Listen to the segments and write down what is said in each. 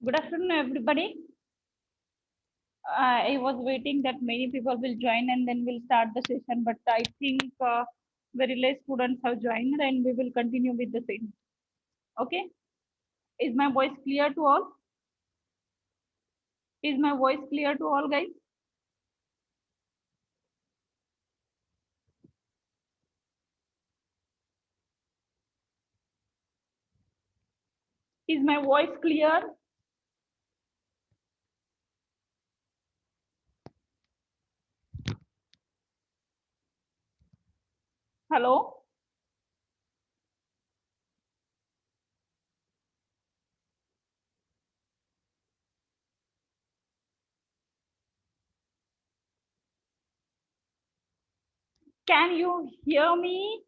Good afternoon, everybody. I was waiting that many people will join and then we'll start the session, but I think very less students have joined and we will continue with the same. Okay. Is my voice clear to all? Is my voice clear to all, guys? Is my voice clear? Hello? Can you hear me?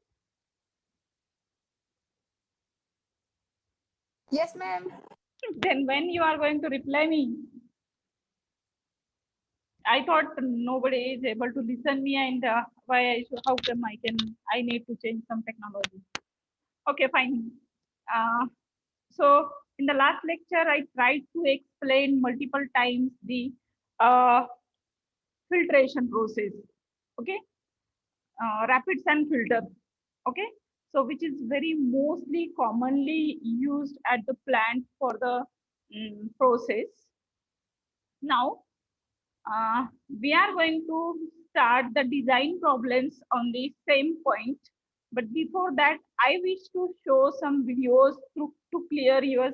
Yes, ma'am. Then when you are going to reply me? I thought nobody is able to listen me and how come I need to change some technology. Okay, fine. Uh, so in the last lecture, I tried to explain multiple times the uh, filtration process. Okay, rapids and filters. Okay, so which is very mostly commonly used at the plant for the process. Now we are going to start the design problems on the same point. But before that, I wish to show some videos to clear your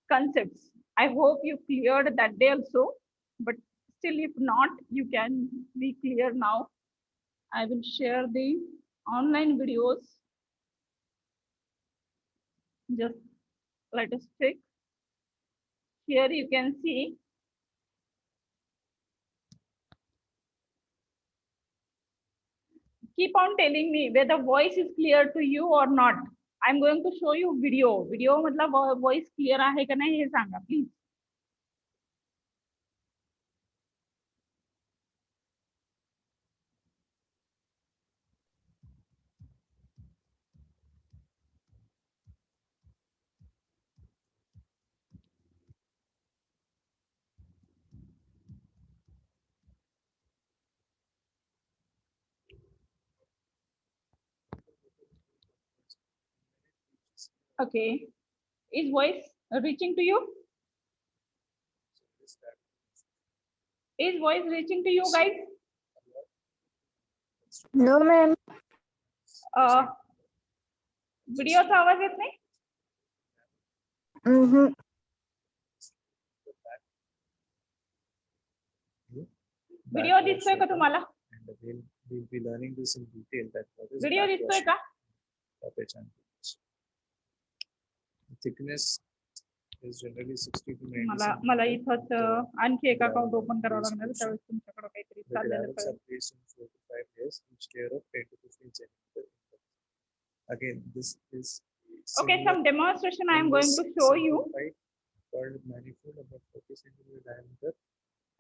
concepts. I hope you cleared that day also, but still if not, you can be clear now. I will share the online videos. Just let us check. Here you can see. Keep on telling me whether voice is clear to you or not. I'm going to show you video. Video मतलब voice clear आहे का नाही हे सांगा please. Okay. Is voice reaching to you? Is voice reaching to you guys? No, ma'am. व्हिडिओचा आवाज येत नाही? Video दिसतोय का तुम्हाला? We'll be learning this in detail. That what is video दिसतोय का? The thickness is generally 60 to 90 मला इथंच आणखी एक अकाउंट ओपन करावं लागणार त्यावेळेस तुमच्याकडे काहीतरी The चाललेलं gravels कळेल. are placed in 4 to 5 layers, each layer of 10 to 15 centimeters. Again, this is Okay, some demonstration I am going to show you. Called manifold about 40 centimeter diameter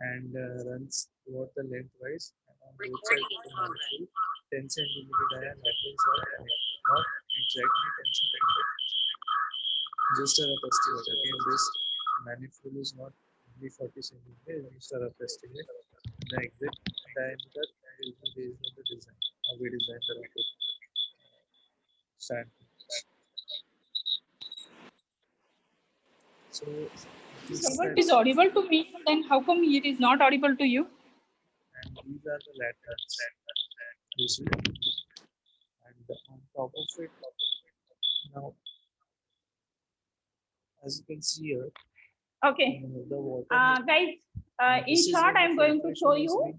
and runs throughout the lengthwise and on both sides of the manifold 10 centimeter diameter are not exactly 10 centimeter. Just a rough estimate. Again, this manifold is not only 40 centimeter, it's just a rough estimate. The exact diameter will be based on the design, how we design the rocket. Stand. So It is audible to me, then how come it is not audible to you? And these are the laterals. You see? And on top of it, now, as you can see here, Okay. the water. Guys, in short, I am going to show you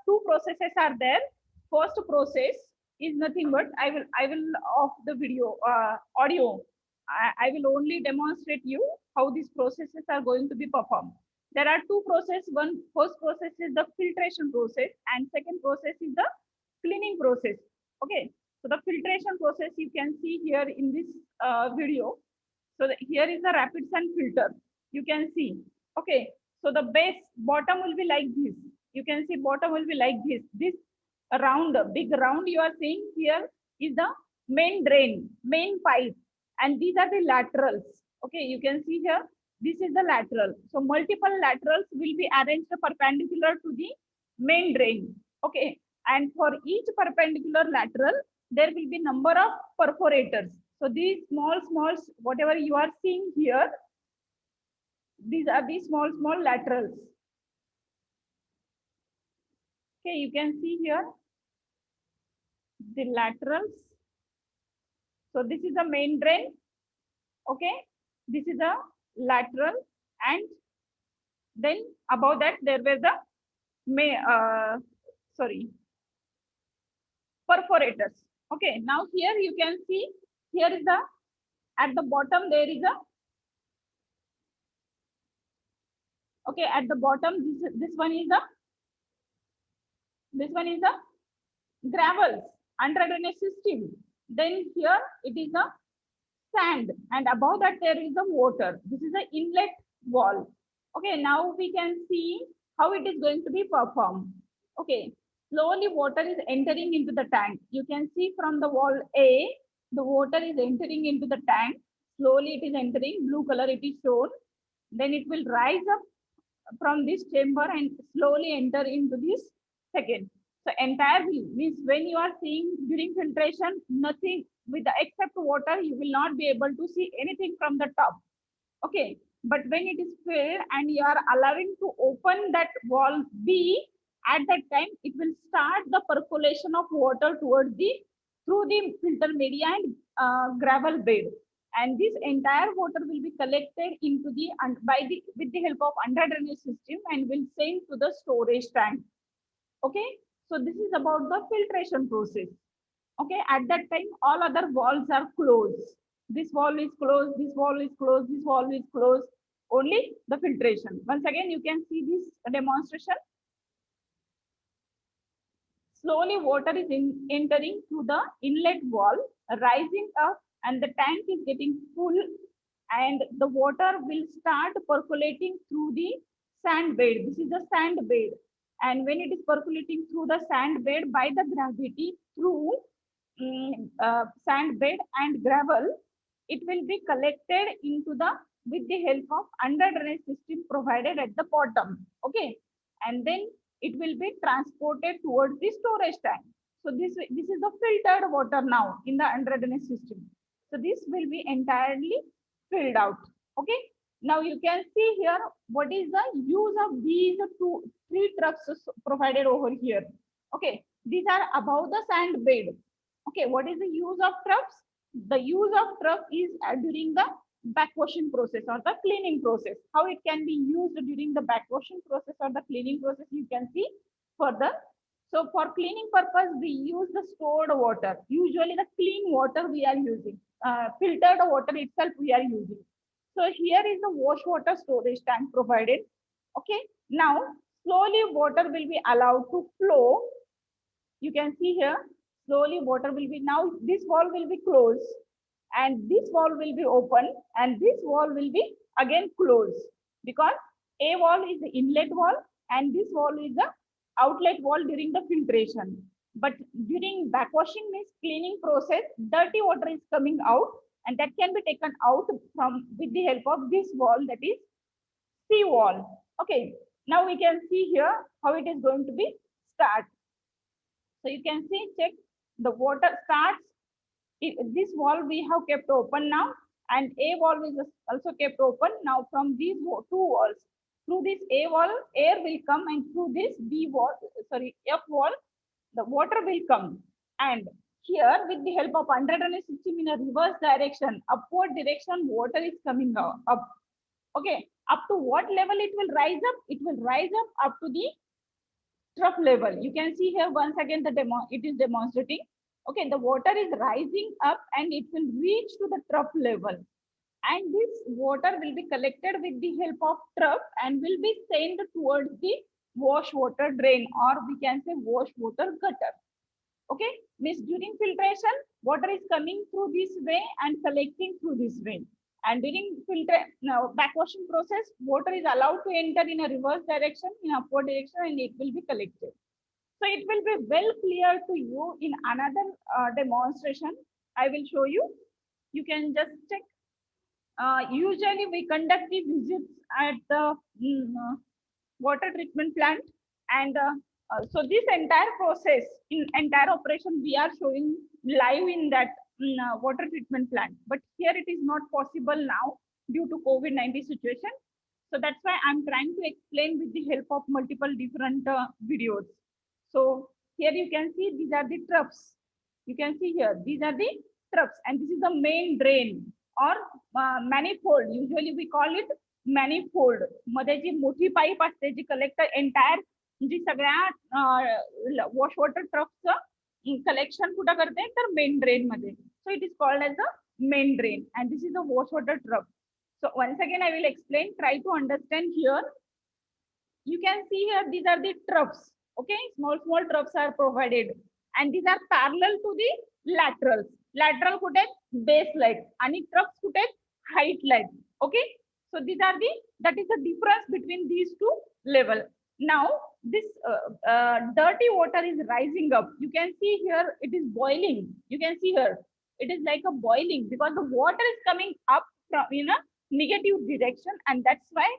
two processes are there. First process is nothing but I will off the video audio. I will only demonstrate you how these processes are going to be performed. There are two processes. First process is the filtration process, and second process is the cleaning process. Okay, so the filtration process you can see here in this video. So here is the rapid sand filter. You can see. Okay, so the base bottom will be like this. You can see bottom will be like this. This round, big round you are seeing here is the main drain, main pipe, and these are the laterals. Okay, you can see here, this is the lateral. So multiple laterals will be arranged perpendicular to the main drain. Okay, and for each perpendicular lateral, there will be number of perforators. So these small, whatever you are seeing here, these are the small laterals. Okay, you can see here the laterals. So this is the main drain. Okay, this is the lateral, and then above that there were the perforators. Okay, now here you can see, here is the, at the bottom there is a, okay, at the bottom this one is the gravels under drainage system. Then here it is the sand, and above that there is the water. This is the inlet wall. Okay, now we can see how it is going to be performed. Okay, slowly water is entering into the tank. You can see from the wall A, the water is entering into the tank. Slowly it is entering, blue color it is shown. Then it will rise up from this chamber and slowly enter into this second. So entirely means when you are seeing during filtration, nothing with the except water, you will not be able to see anything from the top. Okay, but when it is filled and you are allowing to open that wall B, at that time it will start the percolation of water towards the through the filter media and gravel bed, and this entire water will be collected into the with the help of under drainage system and will send to the storage tank. Okay, so this is about the filtration process. Okay, at that time all other walls are closed. This wall is closed, this wall is closed, this wall is closed. Only the filtration. Once again, you can see this demonstration. Slowly water is entering through the inlet wall, rising up, and the tank is getting full, and the water will start percolating through the sand bed. This is the sand bed, and when it is percolating through the sand bed by the gravity through sand bed and gravel, it will be collected into the with the help of under drainage system provided at the bottom. Okay, and then it will be transported towards the storage tank. So this is the filtered water now in the under drainage system. So this will be entirely filled out. Okay. Now you can see here what is the use of these three troughs provided over here. Okay. These are above the sand bed. Okay. What is the use of troughs? The use of trough is during the backwashing process or the cleaning process. How it can be used during the backwashing process or the cleaning process, you can see further. So for cleaning purpose, we use the stored water. Usually the clean water we are using. Filtered water itself we are using. So here is the wash water storage tank provided. Okay. Now slowly water will be allowed to flow. You can see here slowly water will be, now this wall will be closed and this wall will be open and this wall will be again closed, because a wall is the inlet wall and this wall is the outlet wall during the filtration. But during backwashing means cleaning process, dirty water is coming out and that can be taken out from with the help of this wall, that is sea wall. Okay, now we can see here how it is going to be start. So you can see, check, the water starts. This wall we have kept open now, and A wall is also kept open. Now from these two walls, through this A wall, air will come, and through this B wall, sorry, F wall, the water will come. And here, with the help of underdrainage system in a reverse direction, upward direction, water is coming up. Okay, up to what level it will rise up? It will rise up to the trough level. You can see here once again the demo, it is demonstrating. Okay, the water is rising up and it will reach to the trough level. And this water will be collected with the help of trough and will be sent towards the wash water drain, or we can say wash water gutter. Okay, means during filtration, water is coming through this way and collecting through this way. And during backwashing process, water is allowed to enter in a reverse direction, in upward direction, and it will be collected. So it will be well clear to you in another demonstration. I will show you. You can just check. Usually we conduct the visits at the water treatment plant, and so this entire process, in entire operation, we are showing live in that water treatment plant. But here it is not possible now due to COVID-19 situation. So that's why I'm trying to explain with the help of multiple different videos. So here you can see these are the troughs. You can see here, these are the troughs, and this is the main drain or manifold. Usually we call it manifold. मध्ये जी मोठी pipe असते जी collector entire जी सगळ्या wash water ट्रकचं collection कुठं करते तर main drain मध्ये. So it is called as a main drain, and this is the wash water truck. So once again I will explain. Try to understand here. You can see here these are the troughs. Okay, small troughs are provided, and these are parallel to the laterals. Lateral कुठे आहेत? Base light आणि troughs कुठे आहेत? Height light. Okay, so these are the, that is the difference between these two level. Now this dirty water is rising up. You can see here it is boiling. You can see here it is like a boiling because the water is coming up from in a negative direction, and that's why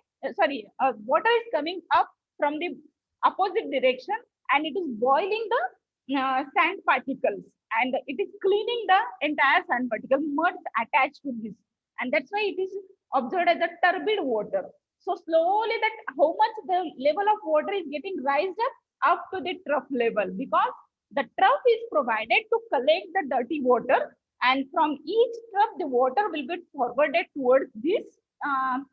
water is coming up from the opposite direction, and it is boiling the sand particles, and it is cleaning the entire sand particle, mud attached to this, and that's why it is observed as a turbid water. So slowly that how much the level of water is getting raised up to the trough level, because the trough is provided to collect the dirty water, and from each trough the water will be forwarded towards this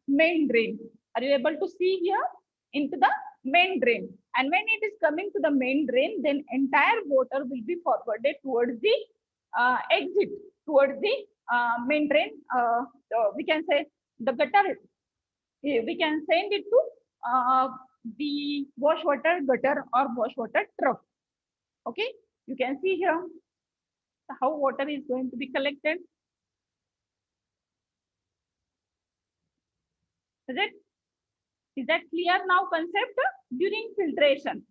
main drain. Are you able to see here into the main drain? And when it is coming to the main drain, then entire water will be forwarded towards the exit, towards the main drain. We can say the gutter. We can send it to the wash water gutter or wash water trough. Okay, you can see here how water is going to be collected. Is that clear now concept? During filtration,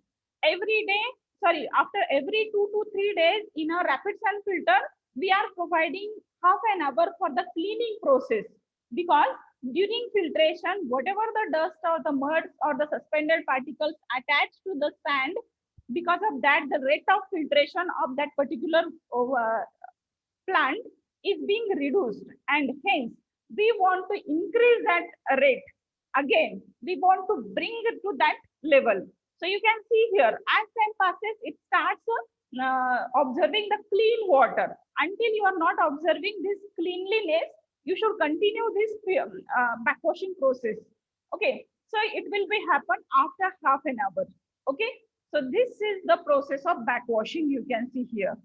every day, sorry, after every 2 to 3 days in a rapid sand filter, we are providing half an hour for the cleaning process, because during filtration, whatever the dust or the mud or the suspended particles attached to the sand, because of that, the rate of filtration of that particular plant is being reduced, and hence we want to increase that rate. Again, we want to bring it to that level. So you can see here, as time passes, it starts observing the clean water. Until you are not observing this cleanliness, you should continue this backwashing process. Okay, so it will be happen after half an hour. Okay, so this is the process of backwashing. You can see here.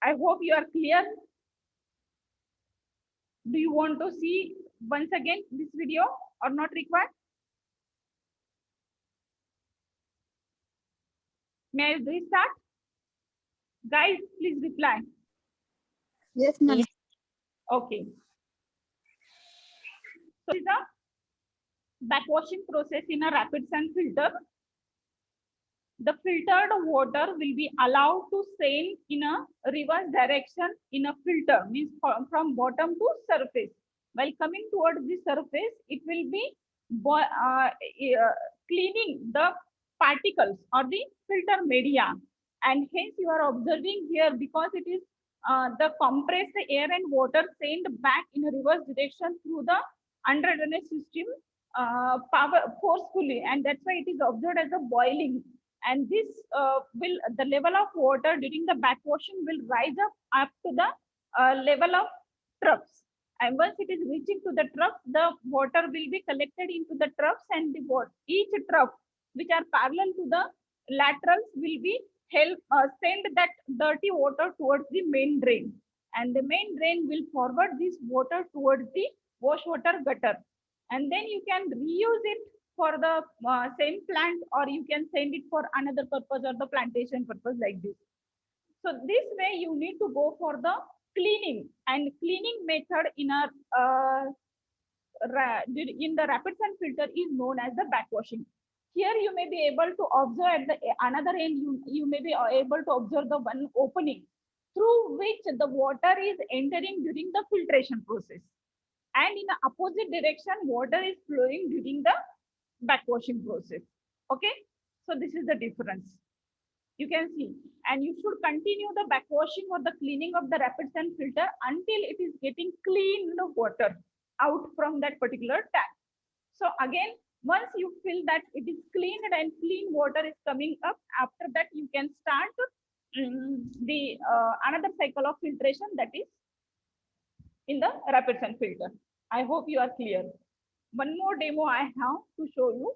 I hope you are clear. Do you want to see once again this video or not required? May I restart? Guys, please reply. Yes, ma'am. Okay. So this is a backwashing process in a rapid sand filter. The filtered water will be allowed to sail in a reverse direction in a filter, means from bottom to surface. While coming towards the surface, it will be cleaning the particles or the filter media. And hence you are observing here, because it is the compressed air and water sent back in a reverse direction through the under drainage system power forcefully, and that's why it is observed as a boiling. And this will, the level of water during the backwashing will rise up to the level of troughs. And once it is reaching to the trough, the water will be collected into the troughs, and the water, each trough which are parallel to the laterals will be help send that dirty water towards the main drain, and the main drain will forward this water towards the wash water gutter, and then you can reuse it for the same plant, or you can send it for another purpose or the plantation purpose, like this. So this way you need to go for the cleaning, and cleaning method in a in the rapid sand filter is known as the backwashing. Here you may be able to observe at the another end, you may be able to observe the one opening through which the water is entering during the filtration process, and in the opposite direction water is flowing during the backwashing process. Okay, so this is the difference you can see, and you should continue the backwashing or the cleaning of the rapid sand filter until it is getting clean water out from that particular tank. So again, once you feel that it is cleaned and clean water is coming up, after that you can start the another cycle of filtration, that is in the rapid sand filter. I hope you are clear. One more demo I have to show you.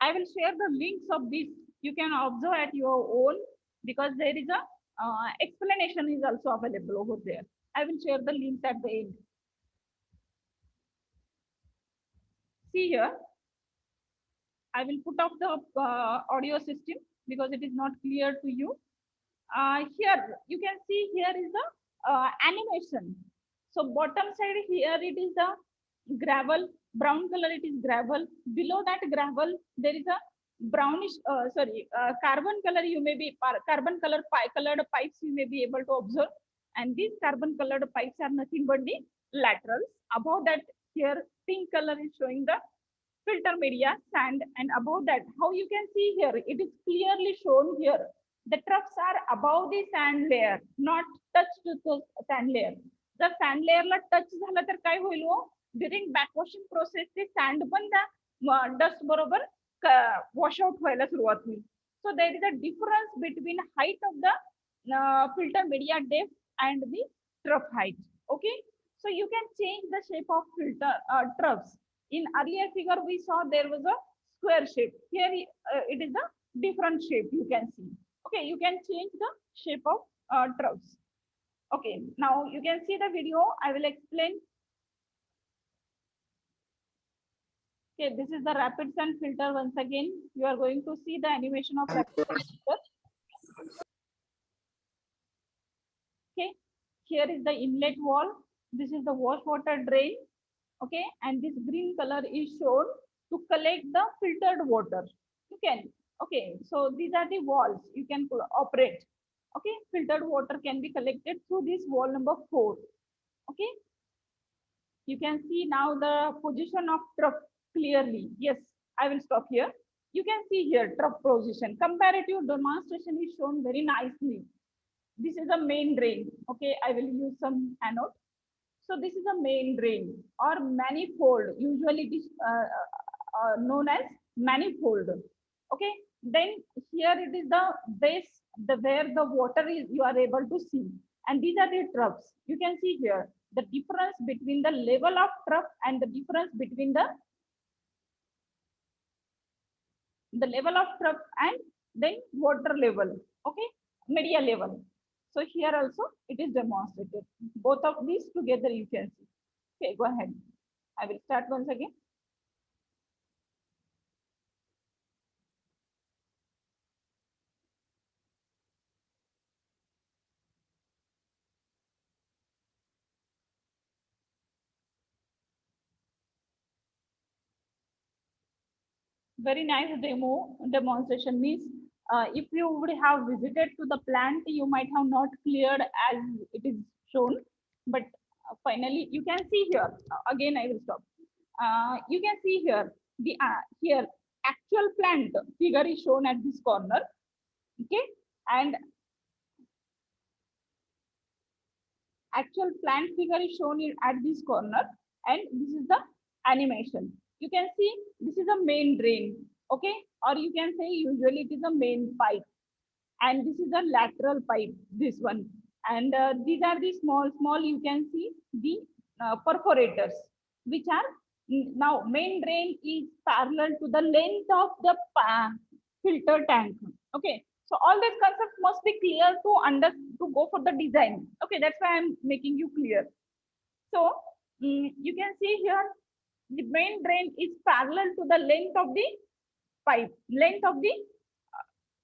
I will share the links of this. You can observe at your own, because there is a explanation is also available over there. I will share the links at the end. See here, I will put off the audio system because it is not clear to you. Here you can see, here is the animation. So bottom side here it is the gravel, brown color, it is gravel. Below that gravel there is a brownish carbon color, you may be carbon color colored pipes you may be able to observe, and these carbon colored pipes are nothing but the laterals. Above that, here pink color is showing the filter media, sand, and above that, how you can see here, it is clearly shown here, the troughs are above the sand layer, not touched to the sand layer. The sand layer La touch झालं तर काय होईल हो, during backwashing process ते sand पण त्या dust बरोबर wash out व्हायला सुरुवात होईल. So there is a difference between height of the filter media depth and the trough height. Okay, so you can change the shape of filter troughs. In earlier figure we saw there was a square shape. Here it is a different shape you can see. Okay, you can change the shape of troughs. Okay, now you can see the video. I will explain. Okay, this is the rapid sand filter. Once again, you are going to see the animation of rapid sand filter. Okay, here is the inlet wall. This is the wash water drain. Okay, and this green color is shown to collect the filtered water. You can, okay, so these are the walls you can operate. Okay, filtered water can be collected through this wall number 4. Okay, you can see now the position of trough. clearly. Yes, I will stop here. You can see here trough position. Comparative demonstration is shown very nicely. This is a main drain. Okay, I will use some anode. So this is a main drain or manifold. Usually it is known as manifold. Okay. Then here it is the base, the where the water is you are able to see. And these are the troughs. You can see here the difference between the level of trough and the difference between the level of trough and then water level. Okay, media level. So here also it is demonstrated. Both of these together you can see. Okay, go ahead. I will start once again. Very nice demonstration means if you would have visited to the plant, you might have not cleared as it is shown, but finally you can see here. Again, I will stop. You can see here the here actual plant figure is shown at this corner. Okay, and actual plant figure is shown at this corner, and this is the animation. You can see this is a main drain. Okay, or you can say usually it is a main pipe, and this is a lateral pipe, this one. And these are the small you can see the perforators, which are now main drain is parallel to the length of the filter tank. Okay, so all these concepts must be clear to go for the design. Okay, that's why I'm making you clear. So you can see here the main drain is parallel to the length of the pipe, length of the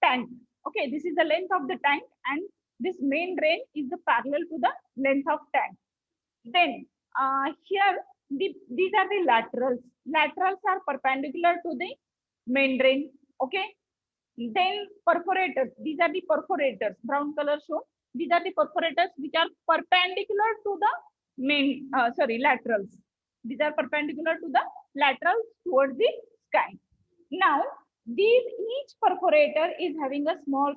tank. Okay, this is the length of the tank, and this main drain is the parallel to the length of tank. Then here these are the laterals. Laterals are perpendicular to the main drain. Okay. Then perforators. These are the perforators. Brown color shown. These are the perforators which are perpendicular to the main. Laterals. These are perpendicular to the laterals towards the sky. Now each perforator is having a small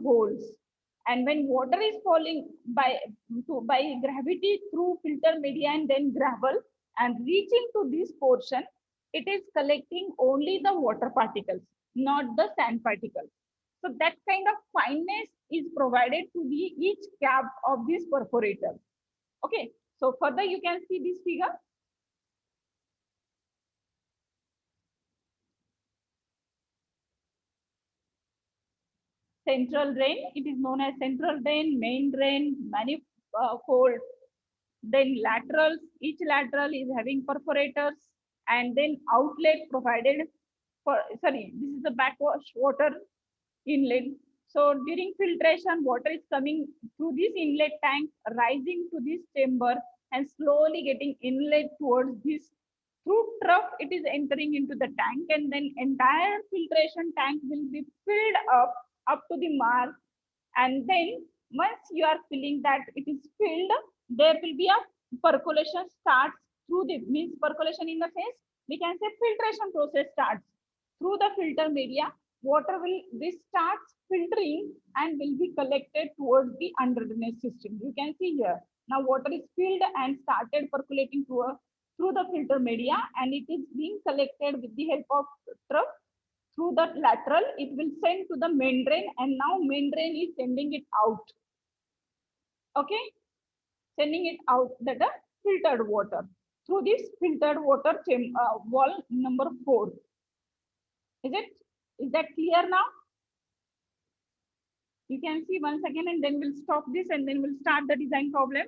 holes, and when water is falling by gravity through filter media and then gravel and reaching to this portion, it is collecting only the water particles, not the sand particles. So that kind of fineness is provided to the each cap of this perforator. Okay, so further you can see this figure. Central drain, it is known as central drain, main drain, manifold. Then laterals, each lateral is having perforators, and then outlet provided for, sorry, this is the backwash water inlet. So during filtration, water is coming through this inlet tank, rising to this chamber and slowly getting inlet towards this. Through trough, it is entering into the tank, and then entire filtration tank will be filled up to the mark. And then once you are feeling that it is filled, there will be a percolation starts through the, means percolation in the sense, we can say filtration process starts through the filter media. Water will, this starts filtering and will be collected towards the under drainage system. You can see here now water is filled and started percolating through the filter media, and it is being collected with the help of trough through the lateral. It will send to the main drain, and now main drain is sending it out. Okay, sending it out, that the filtered water through this filtered water wall number 4. Is that clear now? You can see once again, and then we'll stop this, and then we'll start the design problem.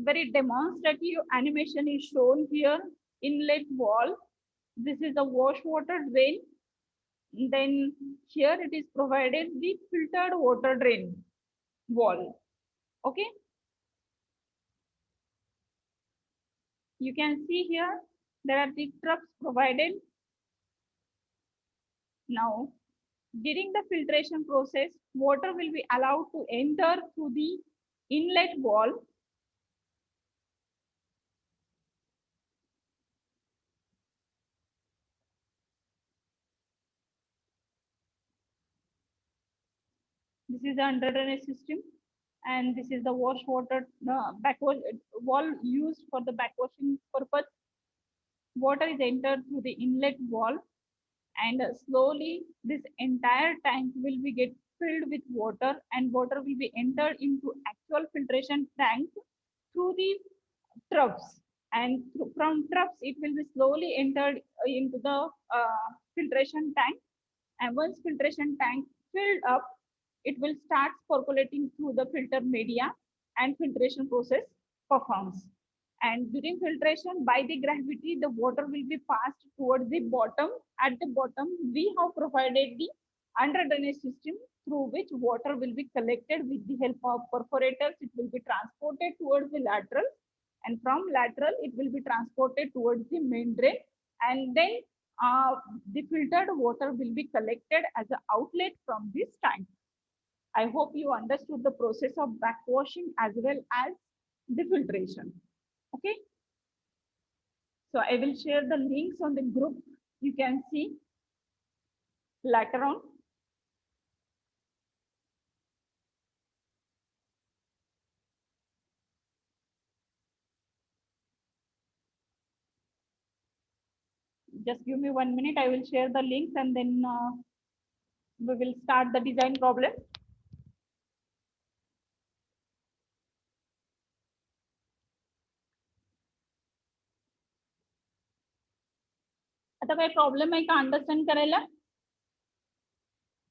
Very demonstrative animation is shown here. Inlet wall. This is a wash water drain. Then here it is provided the filtered water drain wall. Okay. You can see here there are the troughs provided. Now during the filtration process, water will be allowed to enter through the inlet wall. This is the under drainage system, and this is the wash water backwash wall used for the backwashing purpose. Water is entered through the inlet valve, and slowly this entire tank will be get filled with water, and water will be entered into actual filtration tank through the troughs, and from troughs it will be slowly entered into the filtration tank, and once filtration tank filled up, it will start percolating through the filter media, and filtration process performs. And during filtration, by the gravity, the water will be passed towards the bottom. At the bottom, we have provided the under drainage system through which water will be collected with the help of perforators. It will be transported towards the lateral, and from lateral, it will be transported towards the main drain, and then the filtered water will be collected as an outlet from this tank. I hope you understood the process of backwashing as well as the filtration. Okay. So I will share the links on the group. You can see later on. Just give me 1 minute. I will share the links, and then we will start the design problem. आता काही problem आहे का understand करायला?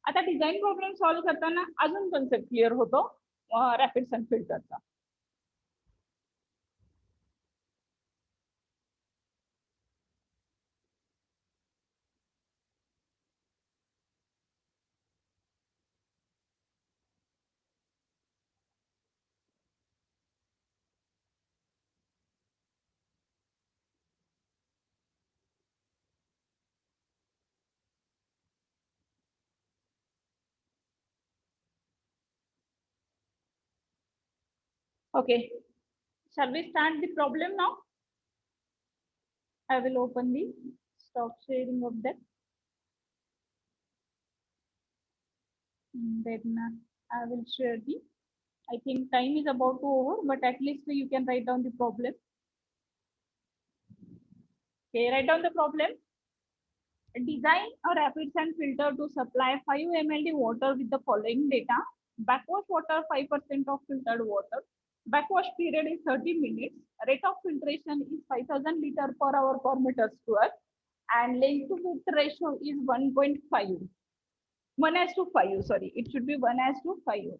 आता design problem solve करताना अजून concept clear होतो rapid sand फिल्टरचा. Okay, shall we start the problem now? I will open the stop sharing of that. Then I will share the, I think time is about to over, but at least you can write down the problem. Okay, write down the problem. Design a rapid sand filter to supply 5 ml water with the following data. Backwash water 5% of filtered water. Backwash period is 30 minutes. Rate of filtration is 5000 liter per hour per meter square. And length to width ratio is 1.5. 1:5, sorry. It should be 1:5.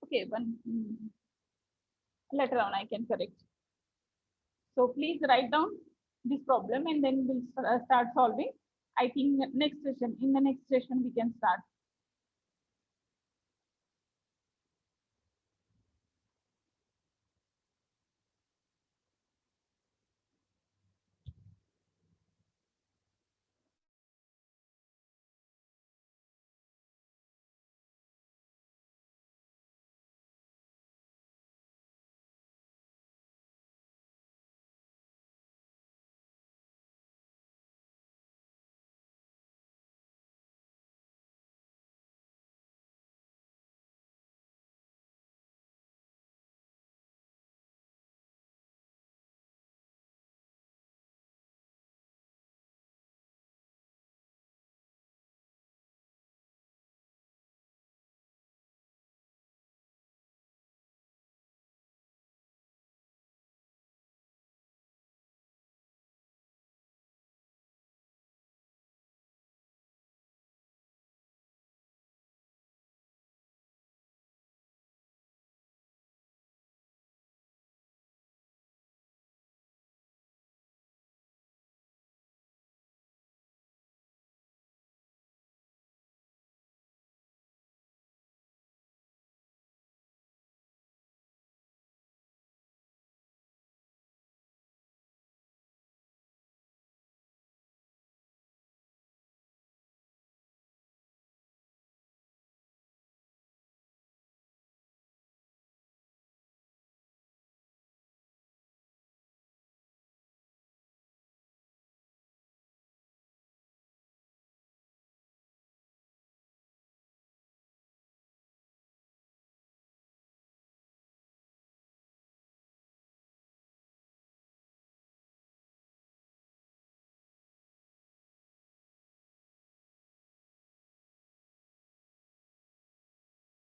Okay, later on I can correct. So please write down this problem, and then we'll start solving. I think in the next session we can start.